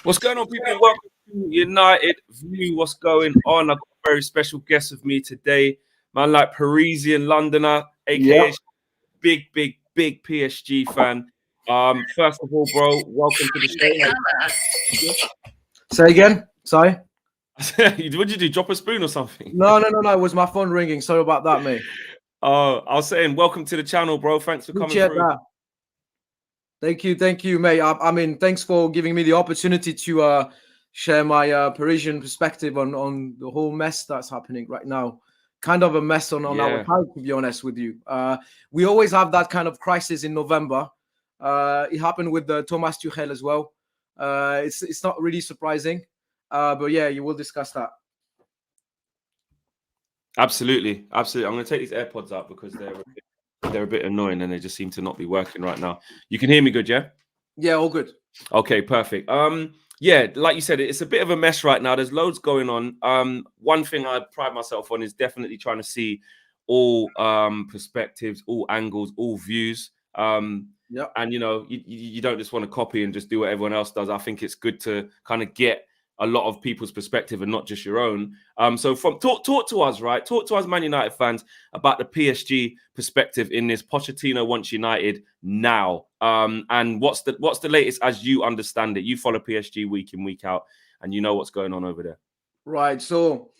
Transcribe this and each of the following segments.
What's going on, people? Welcome to United View. What's going on? I've got a very special guest with me today. Man like Parisian Londoner, aka big PSG fan. First of all, bro, welcome to the show. Say again. Sorry. What did you do? Drop a spoon or something? No. It was my phone ringing. Sorry about that, mate. I was saying, welcome to the channel, bro. Thanks for coming through. That. Thank you, mate. I mean, thanks for giving me the opportunity to share my Parisian perspective on the whole mess that's happening right now. Kind of a mess on our side, to be honest with you. We always have that kind of crisis in November. It happened with Thomas Tuchel as well. It's not really surprising, but yeah, you will discuss that. Absolutely. I'm going to take these AirPods out because they're a bit annoying and they just seem to not be working right now. You can hear me good, yeah? Yeah, all good. Okay, perfect. Yeah, like you said, it's a bit of a mess right now. There's loads going on. One thing I pride myself on is definitely trying to see all perspectives, all angles, all views. And you know, you don't just want to copy and just do what everyone else does. I think it's good to kind of get a lot of people's perspective and not just your own. So talk to us, right? Talk to us, Man United fans, about the PSG perspective in this. Pochettino wants United now. And what's the latest as you understand it? You follow PSG week in, week out, and you know what's going on over there. Right. So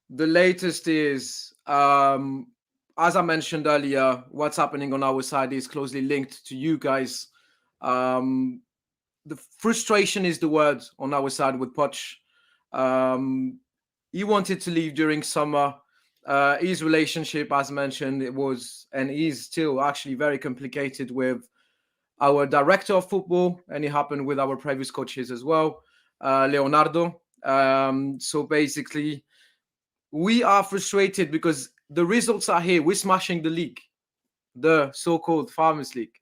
the latest is, as I mentioned earlier, what's happening on our side is closely linked to you guys. The frustration is the word on our side with Poch. He wanted to leave during summer. His relationship, as mentioned, it was and is still actually very complicated with our director of football, and it happened with our previous coaches as well, Leonardo. So basically, we are frustrated because the results are here. We're smashing the league, the so-called Farmers League.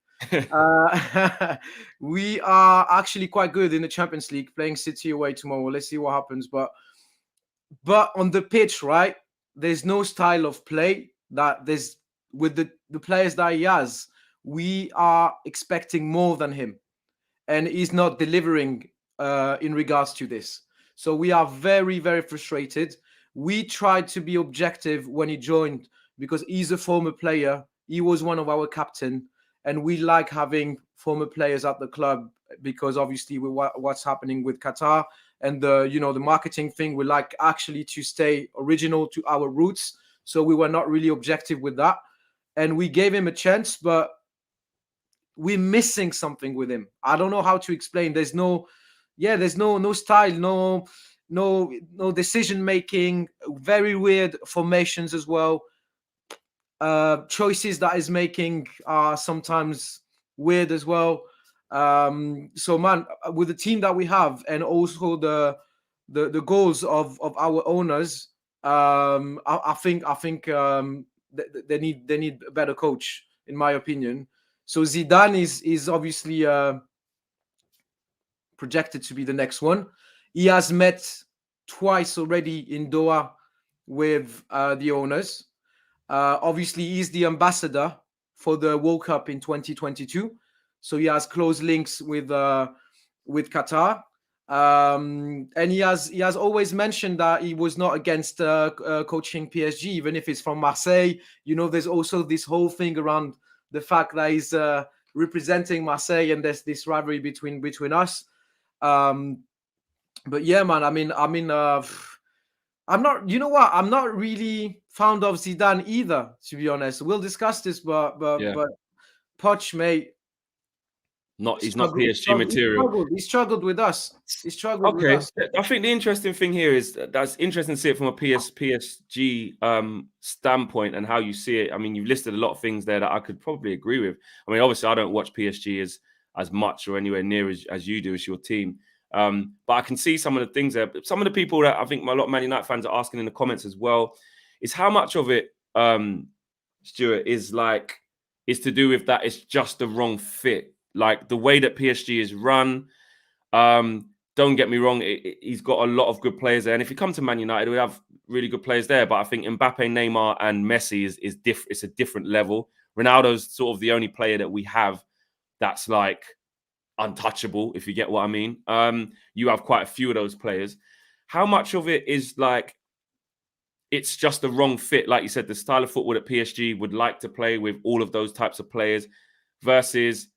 We are actually quite good in the Champions League, playing City away tomorrow. Let's see what happens. But on the pitch, right, there's no style of play that there's with the players that he has. We are expecting more than him, and he's not delivering in regards to this. So we are very, very frustrated. We tried to be objective when he joined because he's a former player. He was one of our captain. And we like having former players at the club because obviously with what's happening with Qatar and the marketing thing, we like actually to stay original to our roots. So we were not really objective with that. And we gave him a chance, but we're missing something with him. I don't know how to explain. There's no style, no decision making, very weird formations as well. Choices that is making are sometimes weird as well. So man, with the team that we have and also the goals of our owners, I think they need a better coach, in my opinion. So Zidane is obviously projected to be the next one. He has met twice already in Doha with the owners. Obviously, he's the ambassador for the World Cup in 2022, so he has close links with Qatar, and he has always mentioned that he was not against coaching PSG, even if it's from Marseille. You know, there's also this whole thing around the fact that he's representing Marseille, and there's this rivalry between us. But yeah, man, I mean. I'm not, you know what? I'm not really fond of Zidane either, to be honest. We'll discuss this, but Poch, mate, he's not PSG material. He struggled with us. With us. I think the interesting thing here is that's interesting to see it from a PSG standpoint and how you see it. I mean, you've listed a lot of things there that I could probably agree with. I mean, obviously, I don't watch PSG as much or anywhere near as you do as your team. But I can see some of the things there. Some of the people that I think a lot of Man United fans are asking in the comments as well is how much of it, Stuart, is to do with that it's just the wrong fit. Like the way that PSG is run. Don't get me wrong, he's got a lot of good players there. And if you come to Man United, we have really good players there. But I think Mbappe, Neymar, and Messi is different. It's a different level. Ronaldo's sort of the only player that we have that's like untouchable, if you get what I mean. You have quite a few of those players. How much of it is like it's just the wrong fit? Like you said, the style of football that PSG would like to play with all of those types of players versus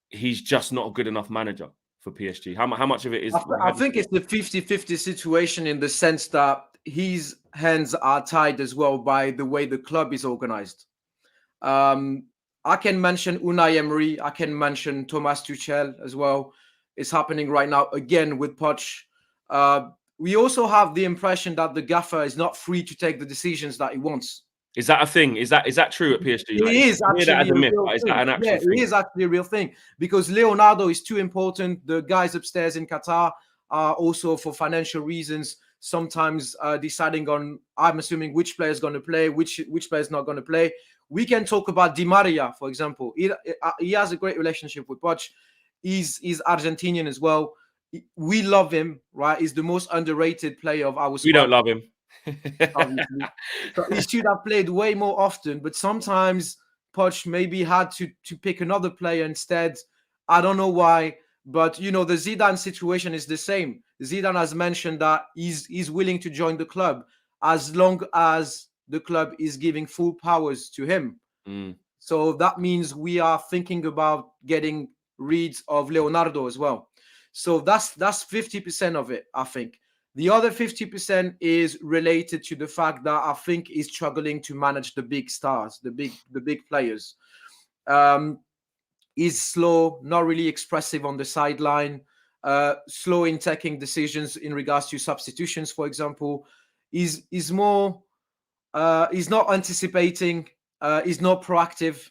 he's just not a good enough manager for PSG. How much of it is? I think it's the 50-50 situation in the sense that his hands are tied as well by the way the club is organized. I can mention Unai Emery. I can mention Thomas Tuchel as well. It's happening right now again with Poch. We also have the impression that the gaffer is not free to take the decisions that he wants. Is that a thing? Is that true at PSG? It is actually a real thing. Is that an actual thing? It is actually a real thing because Leonardo is too important. The guys upstairs in Qatar are also, for financial reasons, sometimes deciding on, I'm assuming, which player is going to play, which player is not going to play. We can talk about Di Maria, for example. He has a great relationship with Poch. He's Argentinian as well. We love him, right? He's the most underrated player of our squad. We don't love him. So he should have played way more often, but sometimes Poch maybe had to pick another player instead. I don't know why, but you know, the Zidane situation is the same. Zidane has mentioned that he's willing to join the club as long as the club is giving full powers to him. So that means we are thinking about getting rid of Leonardo as well. So that's 50% of it, I think. The other 50% is related to the fact that I think he's struggling to manage the big stars, the big players. He's slow, not really expressive on the sideline, slow in taking decisions in regards to substitutions, for example. He's more, he's not anticipating, he's not proactive.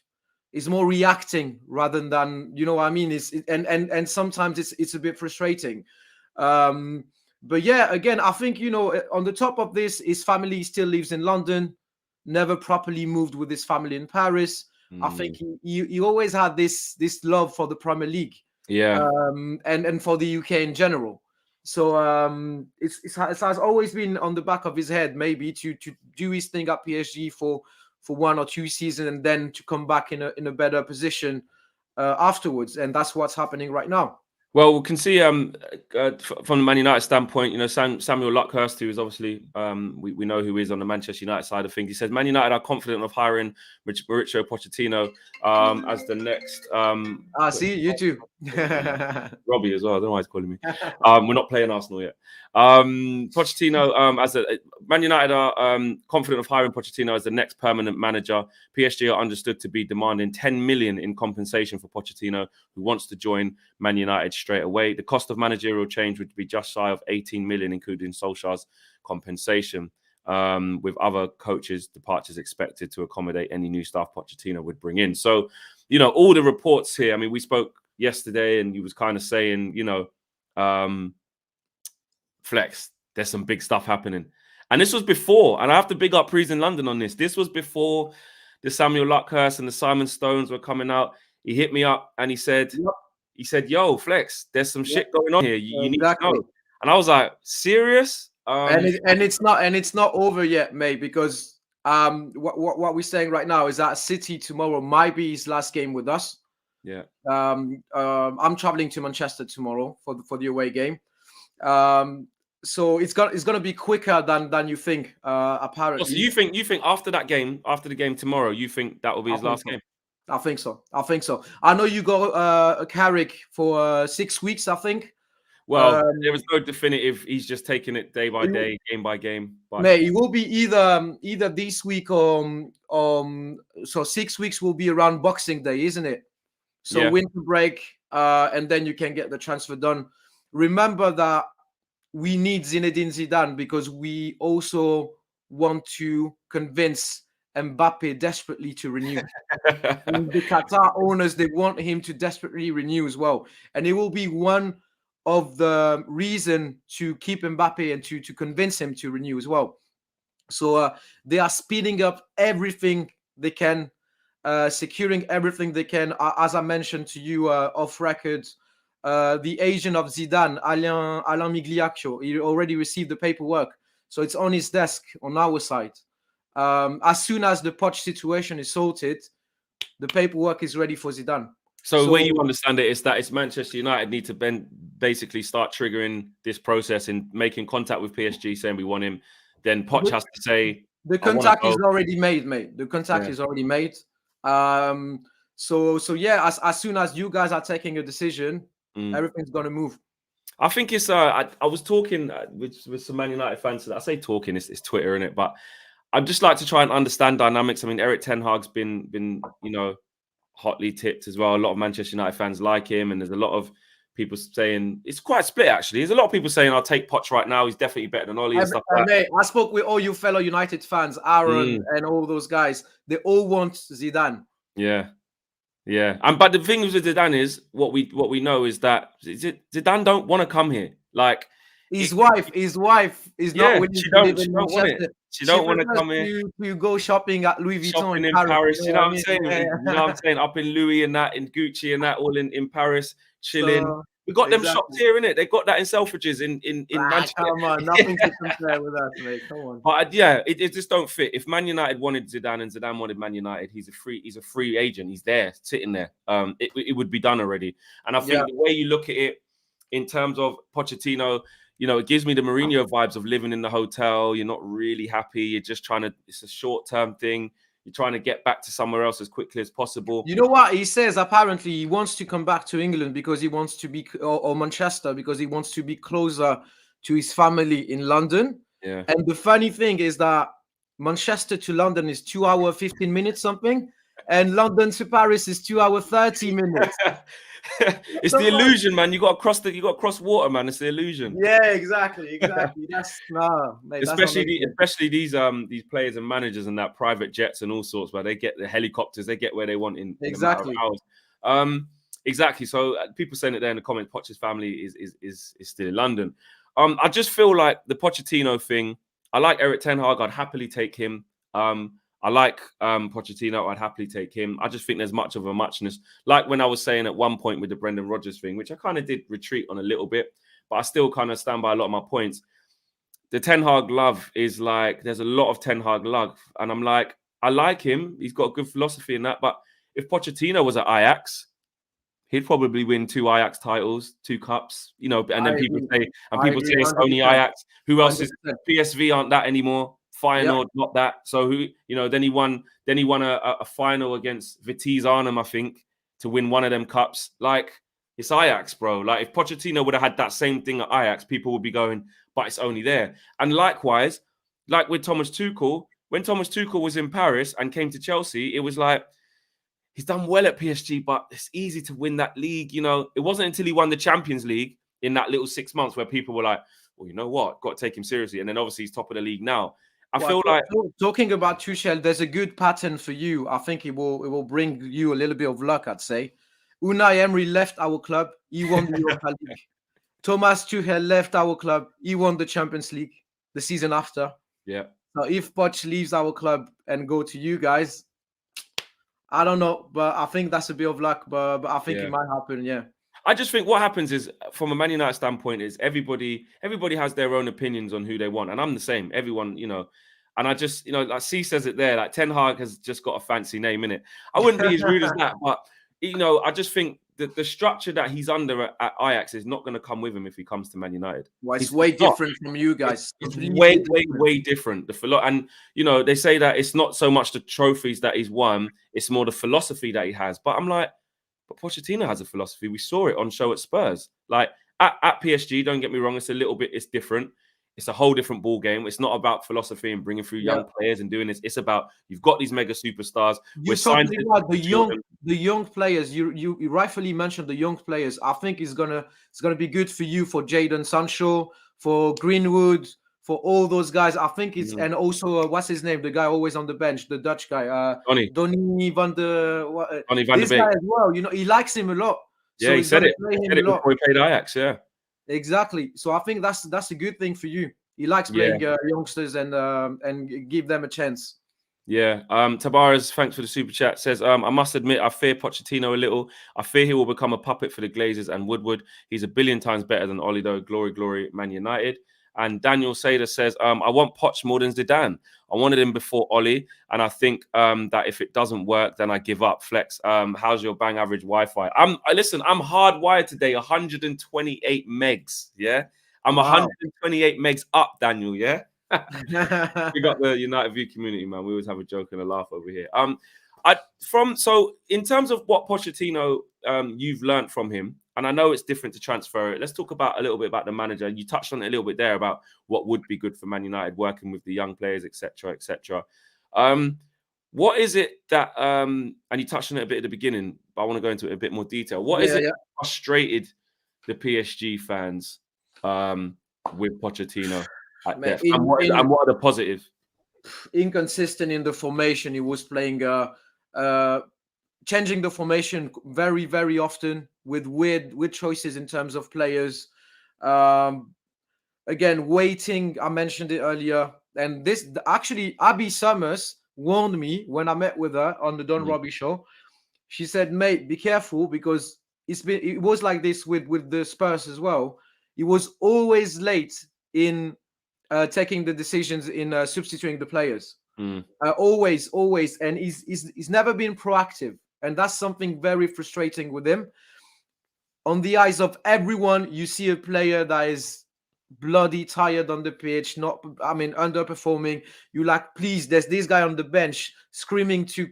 Is more reacting rather than, you know what I mean? And sometimes it's a bit frustrating. But yeah, again, I think, you know, on the top of this, his family still lives in London, never properly moved with his family in Paris. I think he always had this love for the Premier League, and for the UK in general. So it has always been on the back of his head, maybe to do his thing at PSG for 1 or 2 seasons and then to come back in a better position afterwards. And that's what's happening right now. Well, we can see from the Man United standpoint, you know, Samuel Luckhurst, who is obviously, we know who is on the Manchester United side of things. He says, Man United are confident of hiring Mauricio Pochettino as the next... see, you too. Robbie as well. I don't know why he's calling me. We're not playing Arsenal yet. Pochettino, Man United are confident of hiring Pochettino as the next permanent manager. PSG are understood to be demanding 10 million in compensation for Pochettino, who wants to join Man United straight away. The cost of managerial change would be just shy of 18 million, including Solskjaer's compensation, with other coaches' departures expected to accommodate any new staff Pochettino would bring in. So, you know, all the reports here, I mean, we spoke yesterday and he was kind of saying, you know, Flex, there's some big stuff happening. And this was before, and I have to big up Parisian London on this. This was before the Samuel Luckhurst and the Simon Stones were coming out. He hit me up and he said, yo, Flex, there's some shit going on here. You need to know. And I was like, serious? And it's not over yet, mate, because what we're saying right now is that City tomorrow might be his last game with us. Yeah. I'm traveling to Manchester tomorrow for the away game. So it's gonna be quicker than you think, apparently. So you think after the game tomorrow, you think that will be his last game? I think so. I know you got Carrick for 6 weeks, I think. Well, there was no definitive. He's just taking it day by day, game by game. Mate, it will be either this week or so 6 weeks will be around Boxing Day, isn't it? So winter break, and then you can get the transfer done. Remember that we need Zinedine Zidane because we also want to convince Mbappe desperately to renew. And the Qatar owners, they want him to desperately renew as well. And it will be one of the reason to keep Mbappe and to convince him to renew as well. So they are speeding up everything they can, securing everything they can. As I mentioned to you off record, the agent of Zidane, Alain Migliaccio, he already received the paperwork. So it's on his desk on our side. As soon as the Poch situation is sorted, the paperwork is ready for Zidane. So the way you understand it is that it's Manchester United need to basically start triggering this process and making contact with PSG, saying we want him. Then Poch has to say, the I want to contact go. is already made, mate. The contact is already made. So yeah, as soon as you guys are taking a decision, everything's gonna move. I think it's. I was talking with some Man United fans. I say talking, it's Twitter, innit? But I'd just like to try and understand dynamics. I mean, Eric Ten Hag's been hotly tipped as well. A lot of Manchester United fans like him, and there's a lot of people saying it's quite split. Actually, there's a lot of people saying I'll take Poch right now. He's definitely better than Ollie and stuff like that. I spoke with all you fellow United fans, Aaron and all those guys. They all want Zidane. Yeah. But the thing with Zidane is what we know is that Zidane don't want to come here. Like his wife is not willing to live in Manchester. She don't want to come here. To go shopping at Louis Vuitton shopping in Paris. You know what I'm saying? Yeah. You know what I'm saying? Up in Louis and that, in Gucci and that, all in Paris, chilling. So, we got them shops here, innit? They got that in Selfridges in Manchester. Come on, nothing to compare with us, mate. Come on. But it just don't fit. If Man United wanted Zidane and Zidane wanted Man United, he's a free agent. He's there, sitting there. It would be done already. And I think the way you look at it in terms of Pochettino, it gives me the Mourinho vibes of living in the hotel. You're not really happy. You're just trying to, it's a short-term thing. You're trying to get back to somewhere else as quickly as possible. You know what? He says apparently he wants to come back to England because he wants to be, or Manchester, because he wants to be closer to his family in London. Yeah. And the funny thing is that Manchester to London is 2 hours, 15 minutes something. And London to Paris is 2 hours, 30 minutes. It's the illusion, man. You got to cross water, man. It's the illusion. Yeah, exactly. That's mate, especially these players and managers and that private jets and all sorts, where they get the helicopters, they get where they want in a matter of hours. Exactly. So people saying it there in the comments, Poch's family is still in London. I just feel like the Pochettino thing. I like Eric Ten Hag. I'd happily take him. I like Pochettino. I'd happily take him. I just think there's much of a muchness. Like when I was saying at one point with the Brendan Rodgers thing, which I kind of did retreat on a little bit, but I still kind of stand by a lot of my points. The Ten Hag love is like, there's a lot of Ten Hag love. And I'm like, I like him. He's got a good philosophy in that. But if Pochettino was at Ajax, he'd probably win 2 Ajax titles, 2 cups, and then people say it's only Ajax. Who else is PSV aren't that anymore? Feyenoord, not that. So then he won a final against Vitesse Arnhem, I think, to win one of them cups. Like, it's Ajax, bro. Like, if Pochettino would have had that same thing at Ajax, people would be going, but it's only there. And likewise, like with Thomas Tuchel, when Thomas Tuchel was in Paris and came to Chelsea, it was like, he's done well at PSG, but it's easy to win that league. It wasn't until he won the Champions League in that little 6 months where people were like, well, you know what? Got to take him seriously. And then obviously he's top of the league now. I feel like talking about Tuchel, there's a good pattern for you. I think it will bring you a little bit of luck, I'd say. Unai Emery left our club. He won the Europa League. Thomas Tuchel left our club. He won the Champions League the season after. Yeah. So if Poch leaves our club and go to you guys, I don't know, but I think that's a bit of luck. But I think it might happen. Yeah. I just think what happens is, from a Man United standpoint, is everybody has their own opinions on who they want, and I'm the same. Everyone, and I just, like C says it there, like Ten Hag has just got a fancy name in it. I wouldn't be as rude as that, but I just think that the structure that he's under at Ajax is not going to come with him if he comes to Man United. Well, it's way different from you guys. It's way different. And they say that it's not so much the trophies that he's won; it's more the philosophy that he has. But I'm like, but Pochettino has a philosophy. We saw it on show at Spurs. Like at PSG, don't get me wrong, it's different. It's a whole different ball game. It's not about philosophy and bringing through young players and doing this. It's about, you've got these mega superstars. We're talking about the young players. You rightfully mentioned the young players. I think it's gonna be good for you, for Jadon Sancho, for Greenwood, for all those guys. I think it's and also what's his name? The guy always on the bench, the Dutch guy, Donny van de Beek. Guy as well. He likes him a lot. Yeah, so he said it. Before he played Ajax. Yeah. Exactly. So I think that's a good thing for you. He likes playing youngsters and give them a chance. Yeah. Tabaras, thanks for the super chat, says, I must admit, I fear Pochettino a little. I fear he will become a puppet for the Glazers and Woodward. He's a billion times better than Oli, though. Glory, Man United. And Daniel Sader says, I want Poch more than Zidane. I wanted him before Oli, and I think that if it doesn't work, then I give up. Flex, how's your bang average Wi-Fi? Listen, I'm hardwired today, 128 megs. Yeah, I'm 128 megs up, Daniel. Yeah. We got the United View community, man. We always have a joke and a laugh over here. So in terms of what Pochettino you've learned from him, and I know it's different to transfer it. Let's talk about a little bit about the manager. You touched on it a little bit there about what would be good for Man United, working with the young players, etc., etc. What is it that and you touched on it a bit at the beginning, but I want to go into it a bit more detail. What is it that frustrated the PSG fans with Pochettino at depth? And what are the positives? Inconsistent in the formation. He was playing changing the formation very, very often with weird choices in terms of players. Again, waiting. I mentioned it earlier, and this actually Abby Summers warned me when I met with her on the Don Robbie show. She said, "Mate, be careful, because it was like this with the Spurs as well. He was always late in taking the decisions in substituting the players. Always, and he's never been proactive, and that's something very frustrating with him. On the eyes of everyone, you see a player that is bloody tired on the pitch, underperforming. You like, please, there's this guy on the bench screaming to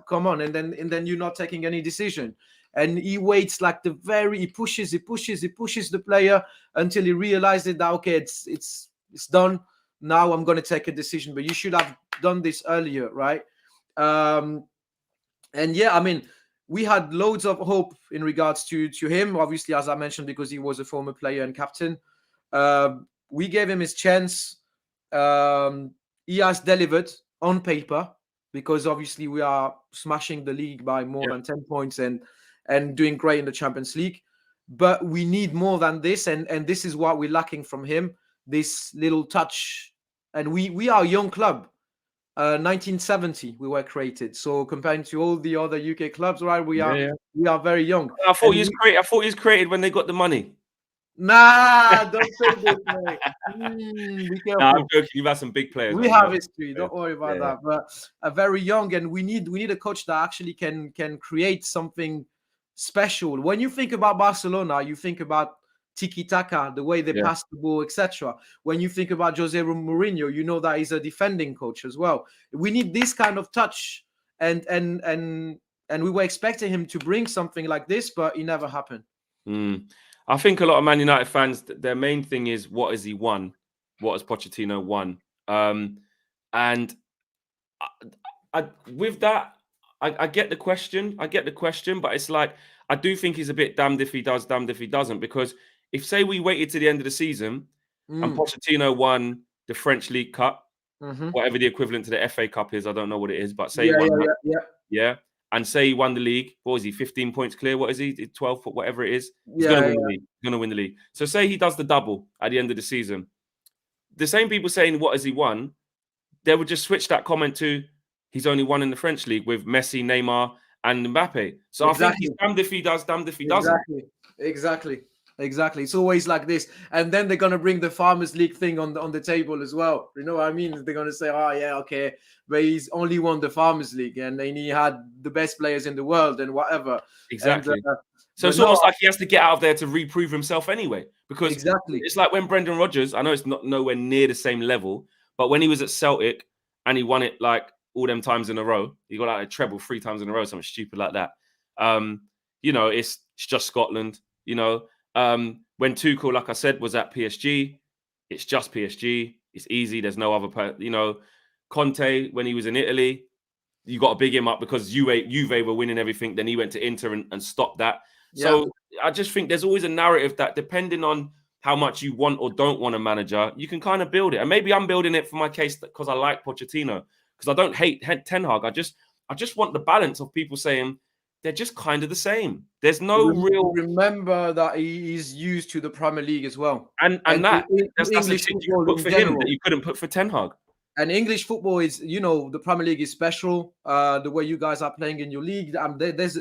come on, and then you're not taking any decision. And he waits like he pushes the player until he realizes that, okay, it's done. Now I'm going to take a decision, but you should have done this earlier, right? And yeah, we had loads of hope in regards to him, obviously, as I mentioned, because he was a former player and captain. We gave him his chance. He has delivered on paper, because obviously we are smashing the league by more than 10 points and doing great in the Champions League. But we need more than this, and this is what we're lacking from him, this little touch. And we are a young club. 1970 we were created. So comparing to all the other UK clubs, right, we are very young. I thought he was created when they got the money. Nah, don't say this, mate. Be careful. Nah, I'm joking. You've had some big players. We have history. Don't worry about that. But very young, and we need a coach that actually can create something special. When you think about Barcelona, you think about tiki-taka, the way they pass the ball, etc. When you think about Jose Mourinho, you know that he's a defending coach as well. We need this kind of touch, and we were expecting him to bring something like this, but it never happened. I think a lot of Man United fans, their main thing is, what has he won? What has Pochettino won? And with that, I get the question. But it's like, I do think he's a bit damned if he does, damned if he doesn't. Because if, say, we waited to the end of the season and Pochettino won the French League Cup, whatever the equivalent to the FA Cup is, I don't know what it is, but say he won that, and say he won the league, what was he, 15 points clear? What is he, 12, whatever it is? He's going to win the league. He's going to win the league. So say he does the double at the end of the season. The same people saying, what has he won? They would just switch that comment to, he's only won in the French league with Messi, Neymar, and Mbappe. So I think he's damned if he does, damned if he doesn't. Exactly. It's always like this. And then they're going to bring the Farmers League thing on the table as well. You know what I mean? They're going to say, oh, yeah, okay, but he's only won the Farmers League, and then he had the best players in the world and whatever. Exactly. And, so it's almost like he has to get out of there to reprove himself anyway. Because it's like when Brendan Rodgers, I know it's not nowhere near the same level, but when he was at Celtic and he won it like all them times in a row, he got like a treble 3 times in a row, something stupid like that. It's just Scotland, when Tuchel, like I said, was at PSG, it's just PSG. It's easy. There's no other, Conte, when he was in Italy, you got to big him up because Juve were winning everything. Then he went to Inter and stopped that. Yeah. So I just think there's always a narrative that, depending on how much you want or don't want a manager, you can kind of build it. And maybe I'm building it for my case because I like Pochettino, because I don't hate Ten Hag. I just want the balance of people saying, they're just kind of the same. There's no real. Remember that he is used to the Premier League as well, and that's a tick you could put for him that you couldn't put for Ten Hag. And English football is, the Premier League is special. The way you guys are playing in your league, there's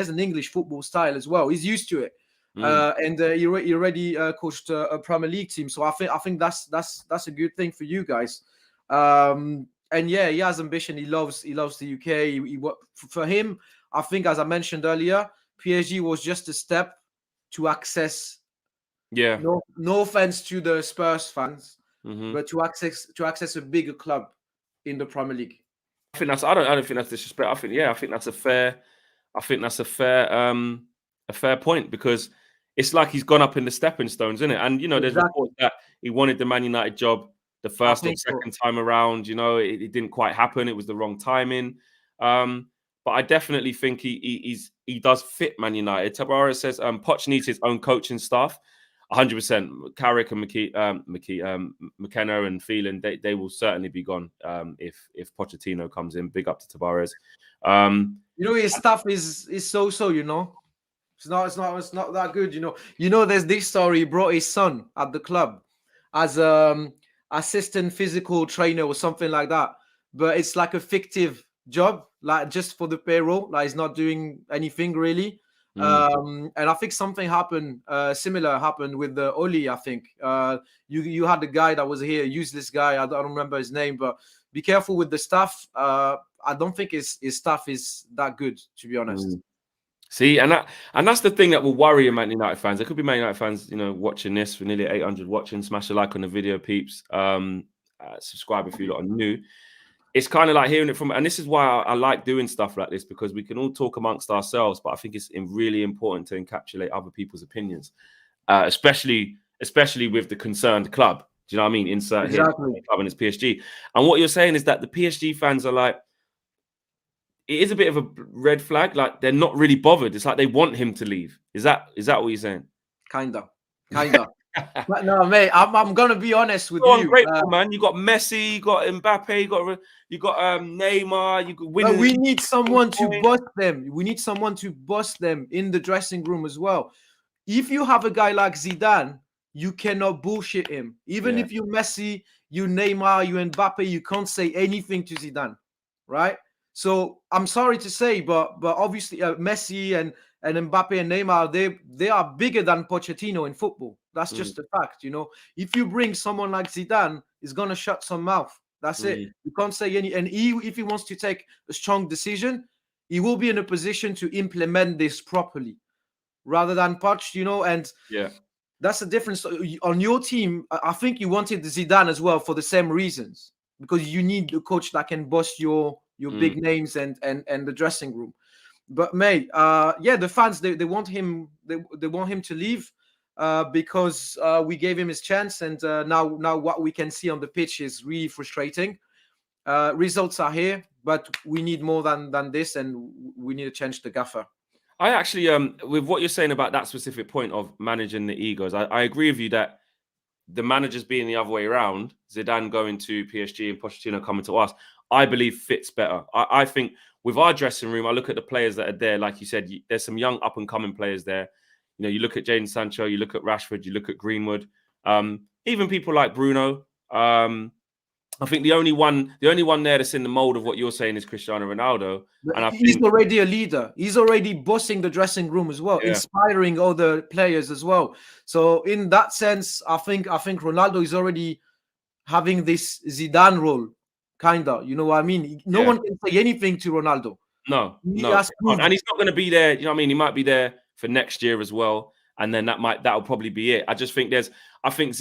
an English football style as well. He's used to it. And he already coached a Premier League team. So I think that's a good thing for you guys. And yeah, he has ambition. He loves the UK. For him, I think, as I mentioned earlier, PSG was just a step to access. Yeah. No offense to the Spurs fans, but to access a bigger club in the Premier League. I think I don't think that's disrespect. I think that's a fair point, because it's like he's gone up in the stepping stones, isn't it? And there's reports that he wanted the Man United job the first or second time around. It didn't quite happen. It was the wrong timing. But I definitely think he does fit Man United. Tavares says Poch needs his own coaching staff. 100%. Carrick and McKenna and Phelan, they will certainly be gone if Pochettino comes in. Big up to Tavares. His stuff is so. It's not that good. There's this story. He brought his son at the club as assistant physical trainer or something like that, but it's like a fictive job, like just for the payroll. Like he's not doing anything really. And I think something happened, similar happened with the Oli. I think you had the guy that was here, useless guy. I don't remember his name, but be careful with the staff. I don't think his staff is that good, to be honest. See, and that's the thing that will worry Man United fans. There could be Man United fans, watching this, for nearly 800 watching. Smash a like on the video, peeps. Subscribe if you lot are new. It's kind of like hearing it from, and this is why I like doing stuff like this, because we can all talk amongst ourselves, but I think it's really important to encapsulate other people's opinions, especially with the concerned club. Do you know what I mean? Insert exactly. Here, club, and it's PSG. And what you're saying is that the PSG fans are like, it is a bit of a red flag. Like they're not really bothered. It's like they want him to leave. Is that what you're saying? Kinda. But no, mate, I'm gonna be honest with you. Ungrateful, man. You got Messi, you got Mbappe, you got Neymar. You got winning. We need someone to bust them. We need someone to bust them in the dressing room as well. If you have a guy like Zidane, you cannot bullshit him. Even if you Messi, you Neymar, you Mbappe, you can't say anything to Zidane, right? So I'm sorry to say, but obviously Messi and Mbappe and Neymar, they are bigger than Pochettino in football. That's just a fact, If you bring someone like Zidane, he's gonna shut some mouth. That's it. You can't say any. And if he wants to take a strong decision, he will be in a position to implement this properly, rather than Poch, And that's the difference. On your team, I think you wanted Zidane as well for the same reasons, because you need a coach that can bust your big names and the dressing room. But mate, the fans they want him they want him to leave because we gave him his chance, and now what we can see on the pitch is really frustrating. Results are here, but we need more than this, and we need to change the gaffer. I actually with what you're saying about that specific point of managing the egos, I agree with you that the managers being the other way around, Zidane going to PSG and Pochettino coming to us, I believe fits better. I think with our dressing room, I look at the players that are there. Like you said, there's some young up and coming players there. You look at Jadon Sancho, you look at Rashford, you look at Greenwood, even people like Bruno. I think the only one there that's in the mold of what you're saying is Cristiano Ronaldo. And he's already a leader. He's already bossing the dressing room as well, inspiring other players as well. So in that sense, I think Ronaldo is already having this Zidane role, kinda. You know what I mean? No one can say anything to Ronaldo. No. And he's not going to be there. You know what I mean? He might be there for next year as well, and then that'll probably be it. I just think I think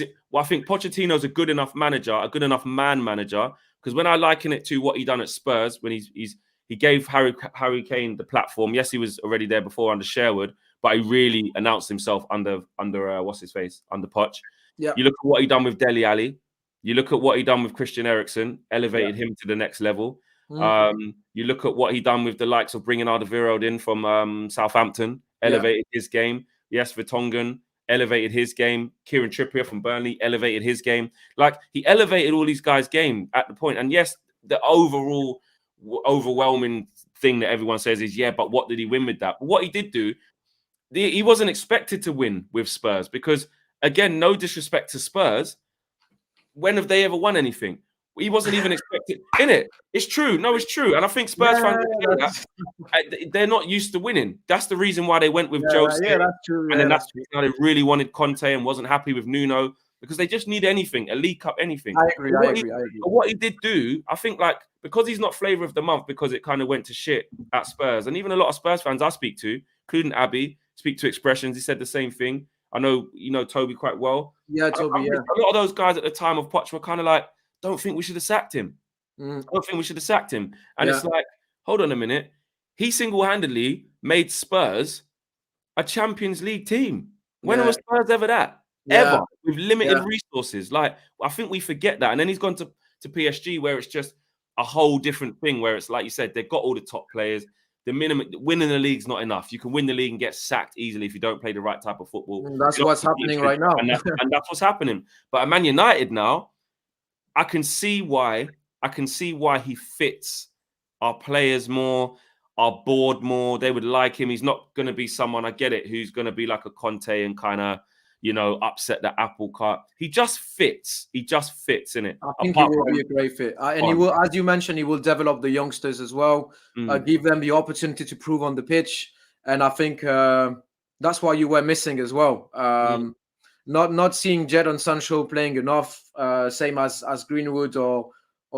Pochettino's a good enough manager, a good enough man manager, because when I liken it to what he done at Spurs, when he gave Harry Kane the platform. Yes, he was already there before under Sherwood, but he really announced himself under what's his face, under Poch. Yeah. You look at what he done with Dele Alli. You look at what he done with Christian Eriksen, elevated him to the next level. You look at what he done with the likes of bringing Alderweireld in from Southampton, elevated his game. Yes, Vertonghen elevated his game. Kieran Trippier from Burnley elevated his game. Like, he elevated all these guys' game at the point. And yes, the overall overwhelming thing that everyone says is, but what did he win with that? But what he did do, he wasn't expected to win with Spurs because, again, no disrespect to Spurs, when have they ever won anything? He wasn't even expected. In it, it's true. No, it's true. And I think Spurs fans are saying that they're not used to winning. That's the reason why they went with Jose. Yeah, that's true. And then that's how they really wanted Conte and wasn't happy with Nuno, because they just need anything, a League Cup, anything. I agree. But what he did do, I think, like, because he's not flavour of the month, because it kind of went to shit at Spurs, and even a lot of Spurs fans I speak to, including Abby, speak to Expressions, he said the same thing. I know you know Toby quite well. Yeah, Toby, yeah. A lot of those guys at the time of Poch were kind of like, don't think we should have sacked him. I don't think we should have sacked him. And it's like, hold on a minute. He single-handedly made Spurs a Champions League team. When was Spurs ever that? Ever. With limited resources. Like, I think we forget that. And then he's gone to PSG, where it's just a whole different thing, where it's like you said, they've got all the top players. The minimum winning the league's not enough. You can win the league and get sacked easily if you don't play the right type of football. That's what's happening right now. And that's what's happening. But at Man United now, I can see why he fits our players more, our board more. They would like him. He's not going to be someone, I get it, who's going to be like a Conte and kind of, you know, upset the apple cart. He just fits. He just fits in it. I think he will be a great fit. And he will, as you mentioned, he will develop the youngsters as well, give them the opportunity to prove on the pitch. And I think that's why you were missing as well. Not seeing Jadon Sancho playing enough, same as Greenwood or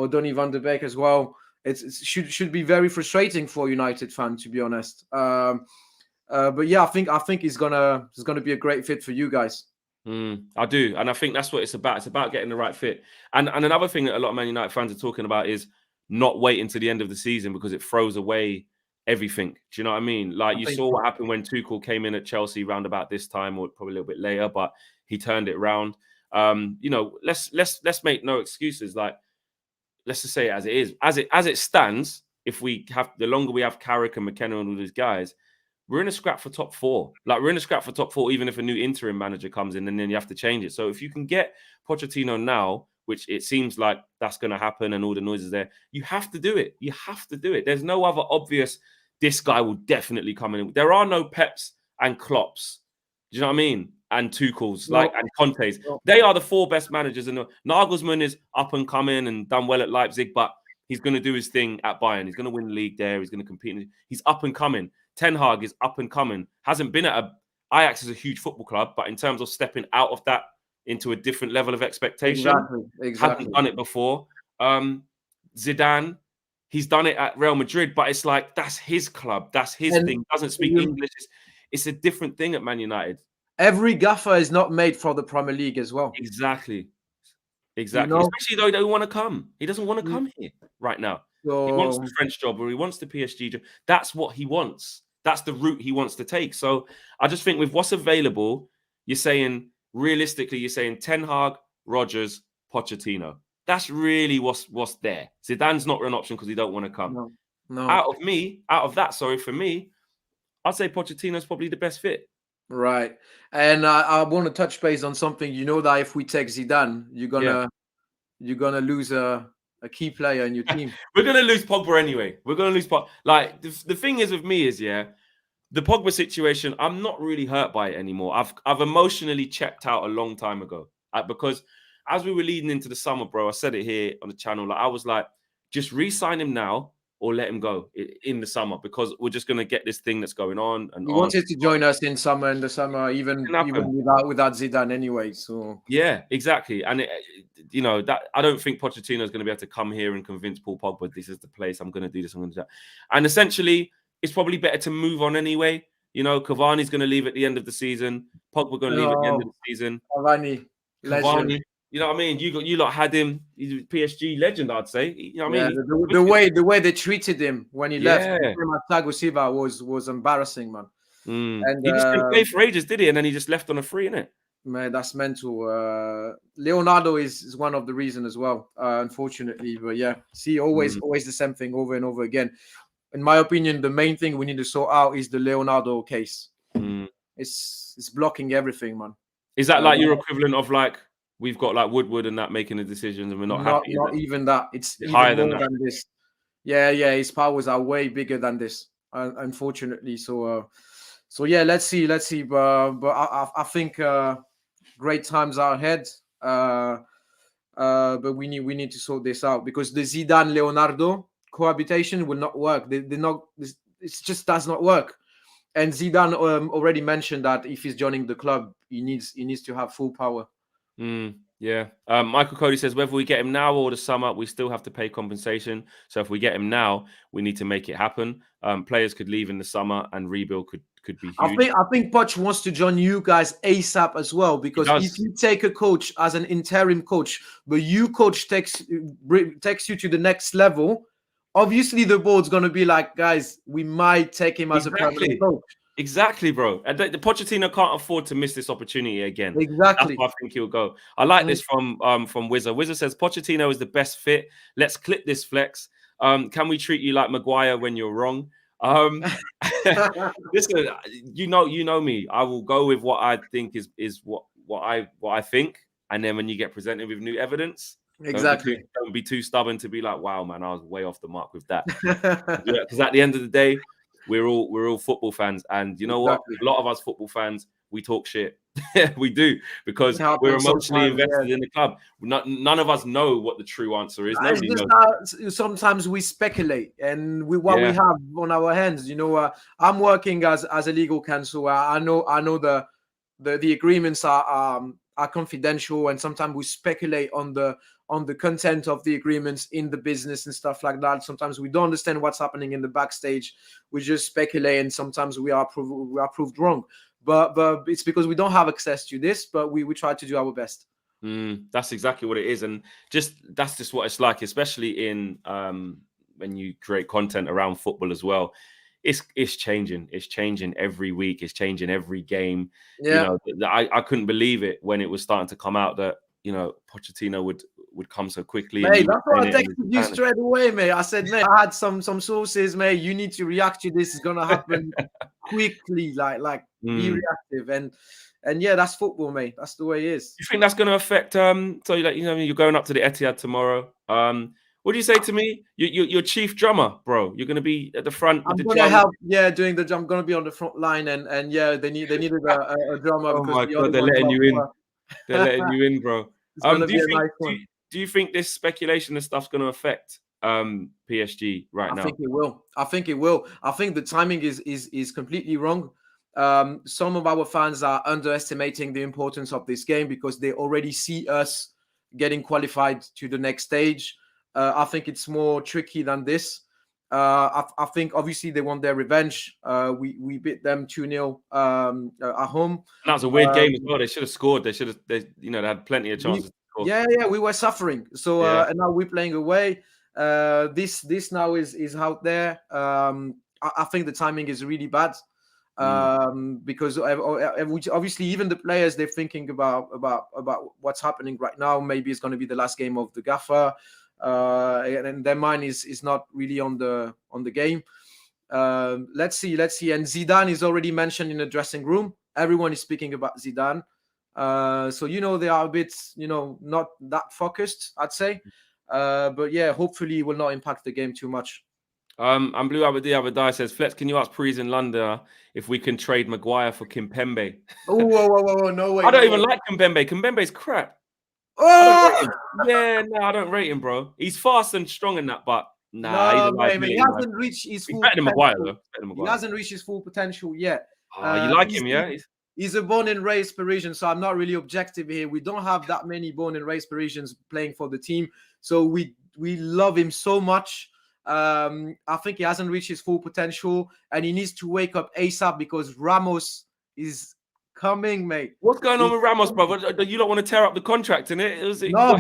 Donny van de Beek as well. It should be very frustrating for a United fan, to be honest. But yeah, I think he's gonna be a great fit for you guys. I do, and I think that's what it's about. It's about getting the right fit. And another thing that a lot of Man United fans are talking about is not waiting to the end of the season, because it throws away everything. Do you know what I mean? Like, you saw what happened when Tuchel came in at Chelsea round about this time, or probably a little bit later, but he turned it around. You know, let's make no excuses. Like, let's just say it as it is. As it stands, if we have the longer we have Carrick and McKenna and all these guys, we're in a scrap for top four. Like, we're in a scrap for top four, even if a new interim manager comes in, and then you have to change it. So if you can get Pochettino now, which it seems like that's going to happen, and all the noises there, you have to do it. You have to do it. There's no other obvious, this guy will definitely come in. There are no Peps and Klopps. Do you know what I mean? And Tuchel's, and Conte's. They are the four best managers. And Nagelsmann is up and coming and done well at Leipzig, but he's going to do his thing at Bayern. He's going to win the league there. He's going to compete. He's up and coming. Ten Hag is up and coming. Hasn't been at Ajax is a huge football club, but in terms of stepping out of that into a different level of expectation, exactly. hasn't done it before. Zidane, he's done it at Real Madrid, but it's like, that's his club. That's his thing. Doesn't speak English. It's a different thing at Man United. Every gaffer is not made for the Premier League as well. Exactly. You know? Especially though, he don't want to come. He doesn't want to come here right now. So, he wants the French job, or he wants the PSG job. That's what he wants. That's the route he wants to take. So I just think with what's available, realistically, you're saying Ten Hag, Rodgers, Pochettino. That's really what's there. Zidane's not an option because he don't want to come. No. For me, I'd say Pochettino's probably the best fit. Right. And I want to touch base on something. You know that if we take Zidane, you're gonna lose a key player in your team. We're gonna lose Pogba anyway. We're gonna lose Pogba. Like, the thing is with me is, the Pogba situation, I'm not really hurt by it anymore. I've emotionally checked out a long time ago, because as we were leading into the summer, bro, I said it here on the channel. Like, I was like, just re-sign him now or let him go in the summer, because we're just going to get this thing that's going on. And he wanted to join us in the summer, even without Zidane anyway. So yeah, exactly. And that I don't think Pochettino is going to be able to come here and convince Paul Pogba, this is the place, I'm going to do this, I'm going to do that. And essentially, it's probably better to move on anyway. You know, Cavani's going to leave at the end of the season. Pogba going to leave at the end of the season. Cavani. You know what I mean? You lot had him. He's a PSG legend, I'd say. You know what I mean? The way they treated him when he left, Thiago Silva was embarrassing, man. And he just didn't play for ages, did he? And then he just left on a free, innit? Man, that's mental. Leonardo is one of the reasons as well, unfortunately. But yeah, see, always the same thing over and over again. In my opinion, the main thing we need to sort out is the Leonardo case. It's blocking everything, man. Is that like your equivalent of like, we've got like Woodward and that making the decisions, and we're not happy? Not even that. It's higher even more than this. Yeah. His powers are way bigger than this, unfortunately. So yeah, let's see. But I think great times are ahead. But we need to sort this out, because the Zidane Leonardo cohabitation will not work. They're not. It just does not work. And Zidane already mentioned that if he's joining the club, he needs to have full power. Yeah. Michael Cody says, whether we get him now or the summer, we still have to pay compensation. So if we get him now, we need to make it happen. Players could leave in the summer and rebuild could be huge. I think Poch wants to join you guys ASAP as well, because if you take a coach as an interim coach, but you coach takes you to the next level, obviously the board's going to be like, guys, we might take him as a permanent coach. Exactly, bro. And the Pochettino can't afford to miss this opportunity again. Exactly. That's why I think he'll go. I like this from Wizard. Wizard says Pochettino is the best fit. Let's clip this flex. Can we treat you like Maguire when you're wrong? Listen, you know me. I will go with what I think is what I think, and then when you get presented with new evidence, exactly, don't be too stubborn to be like, wow, man, I was way off the mark with that. Because at the end of the day, we're all football fans, and you know what? A lot of us football fans, we talk shit. We do, because we're emotionally invested in the club. None of us know what the true answer is. Nobody knows. Sometimes we speculate, and what we have on our hands. You know, I'm working as a legal counsel. I know the agreements are confidential, and sometimes we speculate on the content of the agreements in the business and stuff like that. Sometimes we don't understand what's happening in the backstage. We just speculate, and sometimes we are proved wrong. But it's because we don't have access to this, but we try to do our best. That's exactly what it is. And that's just what it's like, especially in when you create content around football as well. It's changing. It's changing every week. It's changing every game. Yeah. You know, I couldn't believe it when it was starting to come out that, you know, Pochettino would come so quickly. Mate, that's why I texted you straight away, mate. I said, mate, I had some sources, mate. You need to react to this. It's gonna happen quickly, like be reactive. And yeah, that's football, mate. That's the way it is. You think that's gonna affect so like, you know, you're going up to the Etihad tomorrow. What do you say to me? You're chief drummer, bro. You're gonna be at the front. I'm gonna help. Yeah, doing the drum. I'm gonna be on the front line, and yeah, they needed a drummer. Oh my god, they're letting you in. They're letting you in, bro. Do you think this speculation and stuff's going to affect PSG right now? I think it will. I think the timing is completely wrong. Some of our fans are underestimating the importance of this game because they already see us getting qualified to the next stage. I think it's more tricky than this. I think obviously they want their revenge. We beat them 2-0 at home. And that was a weird game as well. They should have scored. They had plenty of chances. Yeah, we were suffering. So and now we're playing away. This now is out there. I think the timing is really bad. Because obviously even the players, they're thinking about what's happening right now. Maybe it's going to be the last game of the Gaffer, and their mind is not really on the game. Let's see. And Zidane is already mentioned in the dressing room. Everyone is speaking about Zidane. So, you know, they are a bit, you know, not that focused, I'd say. But yeah, hopefully it will not impact the game too much. And Blue Abadai says, Flex, can you ask Parisian London if we can trade Maguire for Kimpembe? Oh, whoa, no way. I don't even like Kimpembe. Kimpembe's crap. Oh! I don't rate him, bro. He's fast and strong in that, but nah, he hasn't reached his full potential. Maguire, though. He hasn't reached his full potential yet. You like him, yeah? He's a born and raised Parisian, so I'm not really objective here. We don't have that many born and raised Parisians playing for the team, so we love him so much. I think he hasn't reached his full potential, and he needs to wake up ASAP because Ramos is coming, mate. What's going on with Ramos, brother? You don't want to tear up the contract, innit? No.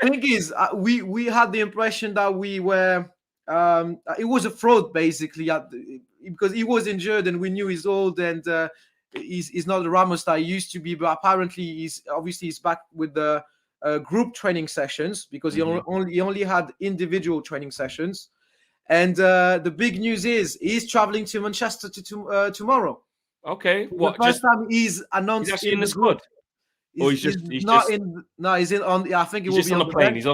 Thing is, we had the impression that we were. It was a fraud, basically, because he was injured, and we knew he's old and. He's not the Ramos that he used to be, but apparently he's back with the group training sessions because he only had individual training sessions. And the big news is he's traveling to Manchester tomorrow. Okay, what? The first time he's announced he's in the squad. He's on. I think it will be on the plane. He's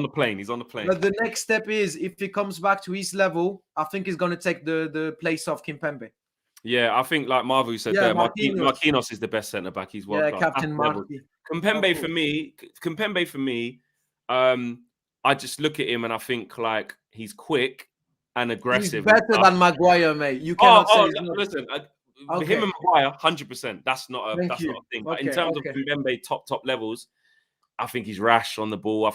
on the plane. But the next step is if he comes back to his level, I think he's going to take the place of Kimpembe. Yeah, I think like Marvu said there, Marquinhos is the best centre back. He's world class. Captain Marquinhos. Kimpembe for me, I just look at him and I think like he's quick and He's aggressive. better than Maguire, mate. You cannot say. Listen, Okay. him and Maguire, 100%. That's not a Thank you. thing. Okay, But in terms of Mbembe top levels, I think he's rash on the ball. I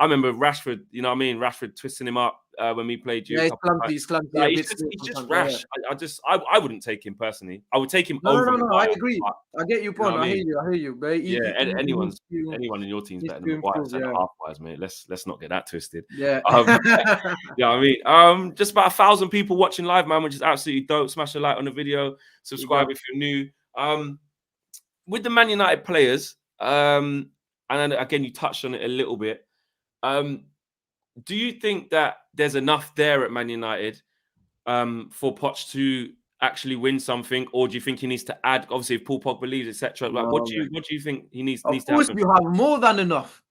remember Rashford, you know what I mean? Rashford twisting him up when we played you. Yeah, he's clumsy. Like, He's just rash. Yeah. I wouldn't take him personally. I would take him No. over Maguire. I agree. I get your point. You know I hear you. But anyone in your team's better than to Maguire improve, centre half wise, mate. Let's not get that twisted. Yeah. You know what I mean? Just about 1,000 people watching live, man, which is absolutely dope. Smash a like on the video, subscribe if you're new. With the Man United players, and then again, you touched on it a little bit. Do you think that there's enough there at Man United for Poch to actually win something, or do you think he needs to add? Obviously, if Paul Pogba leaves, etc. Like, what do you think he needs? Of course, you have more than enough.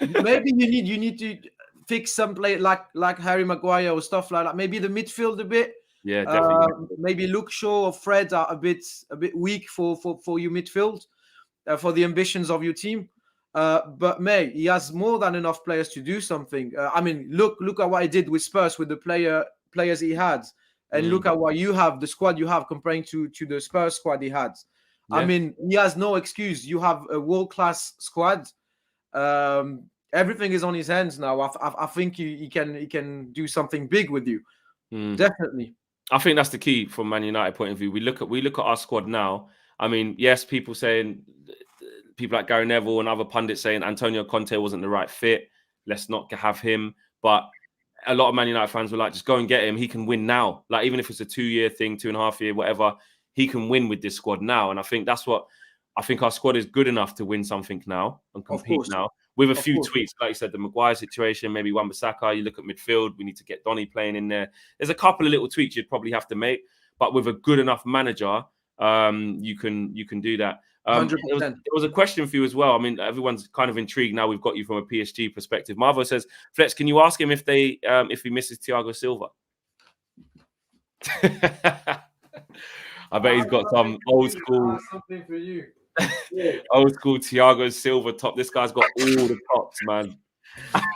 Maybe you need to fix some play like Harry Maguire or stuff like that. Maybe the midfield a bit. Yeah, definitely. Maybe Luke Shaw or Fred are a bit weak for your midfield, for the ambitions of your team. But mate, he has more than enough players to do something. I mean, look at what he did with Spurs with the players he had, and look at what you have, the squad you have comparing to the Spurs squad he had. Yeah. I mean, he has no excuse. You have a world-class squad. Everything is on his hands now. I think he can do something big with you. Definitely. I think that's the key from Man United point of view. We look at our squad now. I mean, yes, people like Gary Neville and other pundits saying Antonio Conte wasn't the right fit. Let's not have him. But a lot of Man United fans were like, just go and get him. He can win now. Like, even if it's a 2-year thing, 2.5 year, whatever, he can win with this squad now. And I think our squad is good enough to win something now and compete now. With a few tweaks, like you said, the Maguire situation, maybe Wan-Bissaka. You look at midfield, we need to get Donny playing in there. There's a couple of little tweaks you'd probably have to make, but with a good enough manager, you can do that. There was a question for you as well. I mean, everyone's kind of intrigued now. We've got you from a PSG perspective. Marvo says, Flex, can you ask him if he misses Thiago Silva? I bet he's got some old school. Something for you. Old school Thiago Silva top. This guy's got all the tops, man.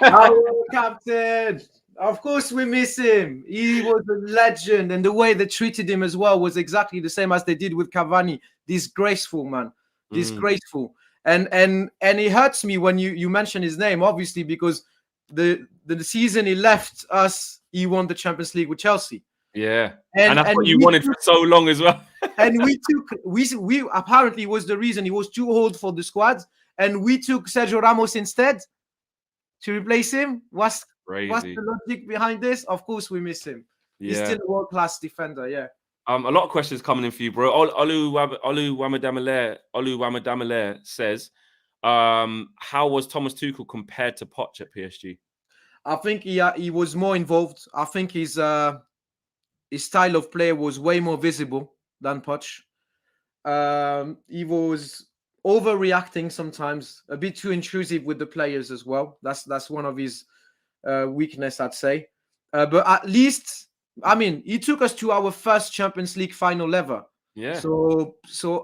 Our captain. Of course, we miss him. He was a legend, and the way they treated him as well was exactly the same as they did with Cavani. Disgraceful, man. Disgraceful. And it hurts me when you mention his name, obviously, because the season he left us, he won the Champions League with Chelsea. Yeah, and that's what you wanted for so long as well. And we apparently was the reason he was too old for the squad, and we took Sergio Ramos instead to replace him. What's the logic behind this? Of course, we miss him. Yeah. He's still a world-class defender. Yeah. A lot of questions coming in for you, bro. Olu Wamadamale says, how was Thomas Tuchel compared to Poch at PSG? I think he was more involved. I think his style of play was way more visible than Poch. He was overreacting sometimes, a bit too intrusive with the players as well. That's one of his weakness, I'd say. But at least, I mean, he took us to our first Champions League final ever. Yeah. So